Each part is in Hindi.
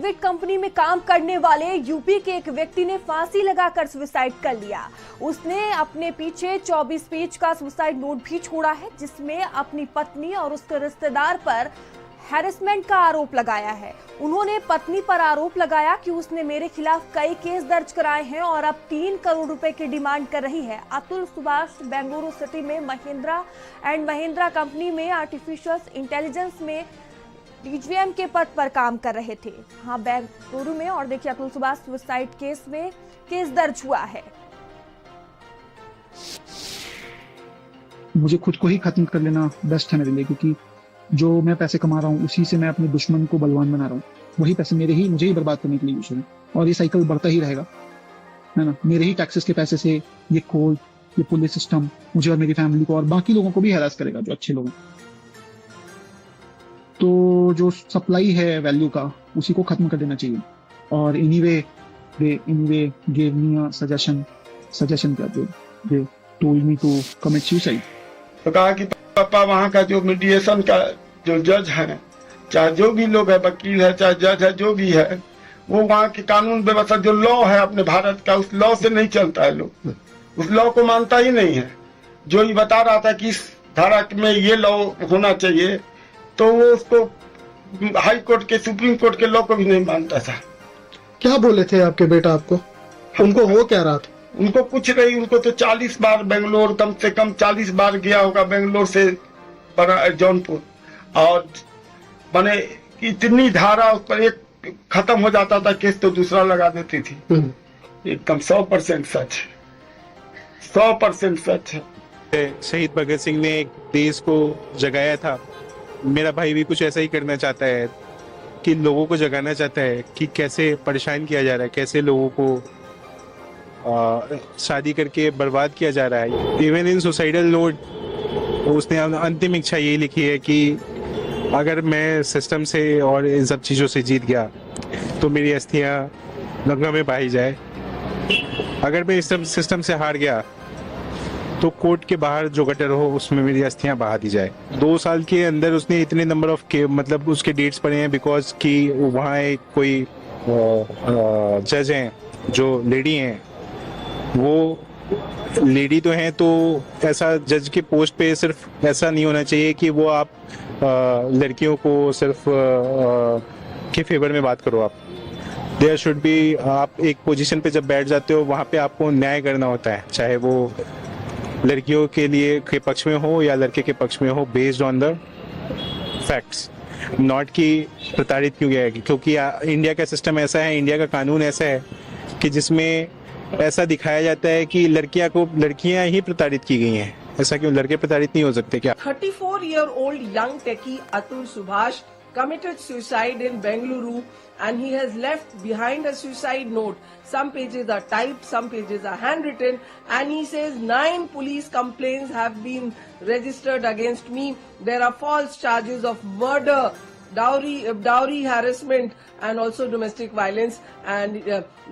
प्राइवेट कंपनी में काम करने वाले यूपी के एक व्यक्ति ने फांसी लगाकर सुसाइड कर लिया। उसने अपने पीछे 24 पेज का सुसाइड नोट भी छोड़ा है, जिसमें अपनी पत्नी और उसके रिश्तेदार पर हैरेसमेंट का आरोप लगाया है। उन्होंने पत्नी पर आरोप लगाया कि उसने मेरे खिलाफ कई केस दर्ज कराए हैं और अब 3 करोड़ रुपए की डिमांड कर रही है। अतुल सुभाष बेंगलुरु सिटी में महिंद्रा एंड महिंद्रा कंपनी में आर्टिफिशियल इंटेलिजेंस में डीजीएम के पद पर काम कर रहे थे। हाँ, बेंगलुरु में। और देखिए, अतुल सुभाष सुसाइड केस में केस दर्ज हुआ है। मुझे खुद को ही खत्म कर लेना बेस्ट है मेरे लिए, क्योंकि जो मैं पैसे कमा रहा हूँ उसी से मैं अपने दुश्मन को बलवान बना रहा हूँ। वही पैसे मुझे ही बर्बाद करने के लिए यूज हो रहे हैं और ये साइकिल बढ़ता ही रहेगा, है ना। मेरे ही टैक्सेस के पैसे से ये कोर्ट, ये पुलिस सिस्टम मुझे और मेरी फैमिली को और बाकी लोगों को भी हैरास करेगा, जो अच्छे लोग हैं। तो जो सप्लाई है वैल्यू का, उसी को खत्म कर देना चाहिए। और anyway gave me a suggestion क्या they told me to commit suicide। तो कहा कि पापा वहाँ का जो मीडिएशन का जो जज है, चाहे जो भी लोग है, वकील है, चाहे जज है, जो भी है, वो वहाँ की कानून व्यवस्था जो लॉ है अपने भारत का, उस लॉ से नहीं चलता है। लोग उस लॉ को मानता ही नहीं है। जो ये बता रहा था कि इस धारा में ये लॉ होना चाहिए, तो वो उसको हाई कोर्ट के, सुप्रीम कोर्ट के लॉ को भी नहीं मानता था। क्या बोले थे आपके बेटा आपको? उनको हो क्या रहा था? उनको कुछ नहीं, उनको तो 40 बार बेंगलोर, कम से कम 40 बार गया होगा बेंगलोर से जौनपुर। और मैंने इतनी धारा उस पर, एक खत्म हो जाता था केस तो दूसरा लगा देती थी। एकदम 100% सच है, 100% सच है। शहीद भगत सिंह ने एक देश को जगाया था। मेरा भाई भी कुछ ऐसा ही करना चाहता है, कि लोगों को जगाना चाहता है कि कैसे परेशान किया जा रहा है, कैसे लोगों को शादी करके बर्बाद किया जा रहा है। इवन इन सुसाइडल नोट उसने अंतिम इच्छा यही लिखी है कि अगर मैं सिस्टम से और इन सब चीज़ों से जीत गया तो मेरी अस्थियां गंगा में बहाई जाए। अगर मैं इस सिस्टम से हार गया तो कोर्ट के बाहर जो गटर हो उसमें मेरी अस्थियां बहा दी जाए। 2 साल के अंदर उसने इतने नंबर ऑफ के मतलब उसके डेट्स पड़े हैं, बिकॉज कि वहाँ एक कोई जज हैं जो लेडी हैं। वो लेडी तो हैं, तो ऐसा जज के पोस्ट पे सिर्फ ऐसा नहीं होना चाहिए कि वो आप लड़कियों को सिर्फ के फेवर में बात करो। आप देयर शुड बी, आप एक पोजीशन पे जब बैठ जाते हो वहाँ पे आपको न्याय करना होता है, चाहे वो लड़कियों के लिए के पक्ष में हो या लड़के के पक्ष में हो, based on the facts, not कि प्रताड़ित क्यों गया है। क्योंकि इंडिया का सिस्टम ऐसा है, इंडिया का कानून ऐसा है कि जिसमें ऐसा दिखाया जाता है कि लड़कियां ही प्रताड़ित की गई हैं। ऐसा क्यों? लड़के प्रताड़ित नहीं हो सकते क्या? 34-year-old young techie Atul Subhash committed suicide in Bengaluru, and he has left behind a suicide note. Some pages are typed, some pages are handwritten, and he says 9 police complaints have been registered against me. There are false charges of murder, dowry harassment, and also domestic violence. And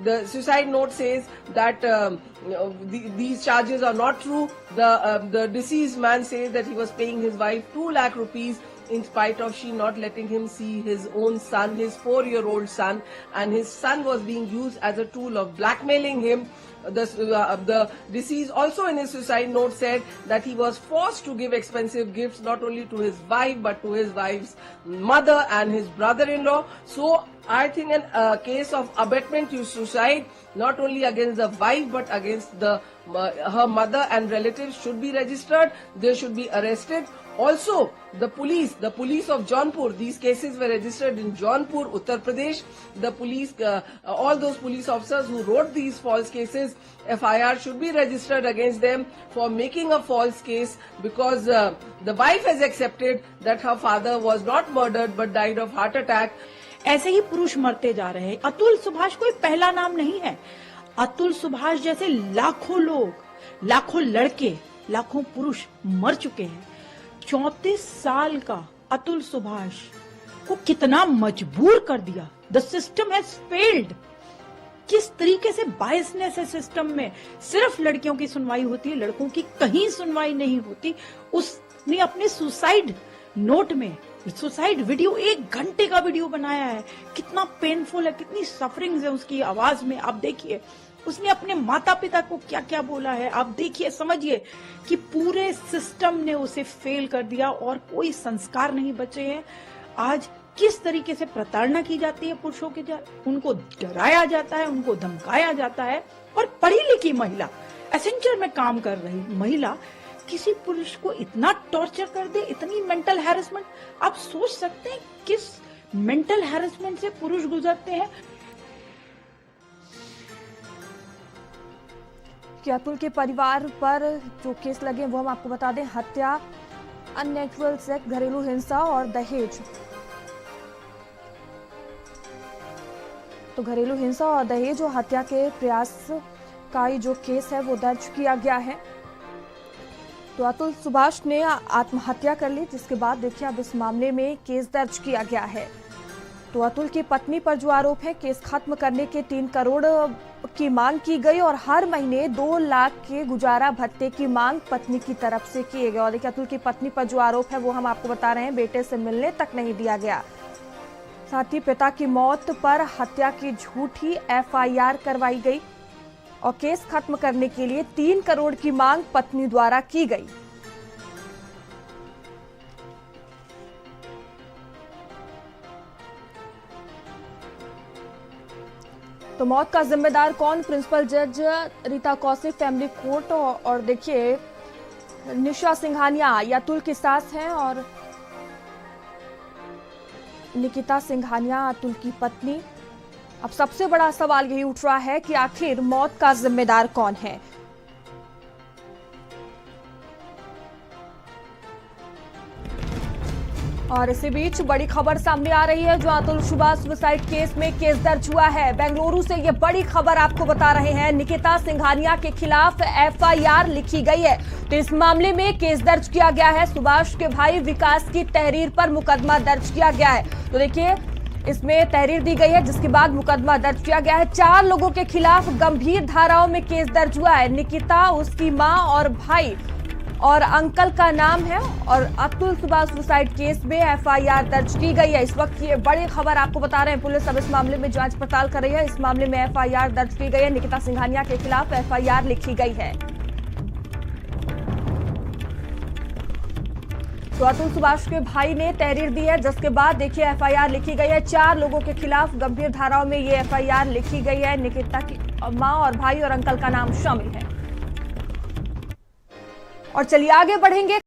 the suicide note says that these charges are not true. The deceased man says that he was paying his wife 2 lakh rupees in spite of she not letting him see his own son, his 4-year-old son, and his son was being used as a tool of blackmailing him. The deceased also in his suicide note said that he was forced to give expensive gifts not only to his wife but to his wife's mother and his brother-in-law. So I think a case of abetment to suicide, not only against the wife but against her mother and relatives, should be registered. They should be arrested. Also, the police of Jaunpur, these cases were registered in Jaunpur, Uttar Pradesh. The police, all those police officers who wrote these false cases, FIR should be registered against them for making a false case, because the wife has accepted that her father was not murdered but died of heart attack. ऐसे ही पुरुष मरते जा रहे हैं। अतुल सुभाष कोई पहला नाम नहीं है। अतुल सुभाष जैसे लाखों लोग, लाखों लड़के, लाखों पुरुष मर चुके हैं। 34 साल का अतुल सुभाष को कितना मजबूर कर दिया। The system has failed. किस तरीके से बायसनेस है सिस्टम में। सिर्फ लड़कियों की सुनवाई होती है, लड़कों की कहीं सुनवाई नहीं होती। उसने अपने सुसाइड नोट में सुसाइड वीडियो, 1 घंटे का वीडियो बनाया है। कितना पेनफुल है, कितनी सफरिंग्स है उसकी आवाज में। आप देखिए उसने अपने माता पिता को क्या क्या बोला है। आप देखिए, समझिए कि पूरे सिस्टम ने उसे फेल कर दिया और कोई संस्कार नहीं बचे हैं। आज किस तरीके से प्रताड़ना की जाती है पुरुषों के, उनको डराया जाता है, उनको धमकाया जाता है। और पढ़ी लिखी महिला, एसेंचर में काम कर रही महिला किसी पुरुष को इतना टॉर्चर कर दे, इतनी मेंटल हैरेसमेंट। आप सोच सकते हैं किस मेंटल हैरेसमेंट से पुरुष गुजरते हैं। कि अतुल के परिवार पर जो केस लगे वो हम आपको बता दें, हत्या, अननेचुरल सेक्स, घरेलू हिंसा और दहेज। तो घरेलू हिंसा और दहेज और हत्या के प्रयास का ही जो केस है वो दर्ज किया गया है। तो अतुल सुभाष ने आत्महत्या कर ली, जिसके बाद देखिए अब इस मामले में केस दर्ज किया गया है। तो अतुल की पत्नी पर जो आरोप है, केस खत्म करने के 3 करोड़ की मांग की गई और हर महीने 2 लाख के गुजारा भत्ते की मांग पत्नी की तरफ से की गई। और देखिए अतुल की पत्नी पर जो आरोप है वो हम आपको बता रहे हैं, बेटे से मिलने तक नहीं दिया गया। साथ ही पिता की मौत पर हत्या की झूठी FIR करवाई गई और केस खत्म करने के लिए 3 करोड़ की मांग पत्नी द्वारा की गई। तो मौत का जिम्मेदार कौन? प्रिंसिपल जज रीता कौशिक, फैमिली कोर्ट। और देखिए निशा सिंघानिया ये अतुल की सास हैं और निकिता सिंघानिया अतुल की पत्नी। अब सबसे बड़ा सवाल यही उठ रहा है कि आखिर मौत का जिम्मेदार कौन है। और इसी बीच बड़ी खबर सामने आ रही है, जो अतुल सुभाष सुसाइड केस में केस दर्ज हुआ है। बेंगलुरु से ये बड़ी खबर आपको बता रहे हैं, निकिता सिंघानिया के खिलाफ FIR लिखी गई है। तो इस मामले में केस दर्ज किया गया है। सुभाष के भाई विकास की तहरीर पर मुकदमा दर्ज किया गया है। तो देखिए इसमें तहरीर दी गई है, जिसके बाद मुकदमा दर्ज किया गया है। 4 लोगों के खिलाफ गंभीर धाराओं में केस दर्ज हुआ है। निकिता, उसकी मां और भाई और अंकल का नाम है। और अतुल सुभाष सुसाइड केस में FIR दर्ज की गई है। इस वक्त ये बड़ी खबर आपको बता रहे हैं, पुलिस अब इस मामले में जांच पड़ताल कर रही है। इस मामले में FIR दर्ज की गई है। निकिता सिंघानिया के खिलाफ FIR लिखी गई है। तो अतुल सुभाष के भाई ने तहरीर दी है, जिसके बाद देखिए FIR लिखी गई है। 4 लोगों के खिलाफ गंभीर धाराओं में ये FIR लिखी गई है। निकिता की मां और भाई और अंकल का नाम शामिल है। और चलिए आगे बढ़ेंगे।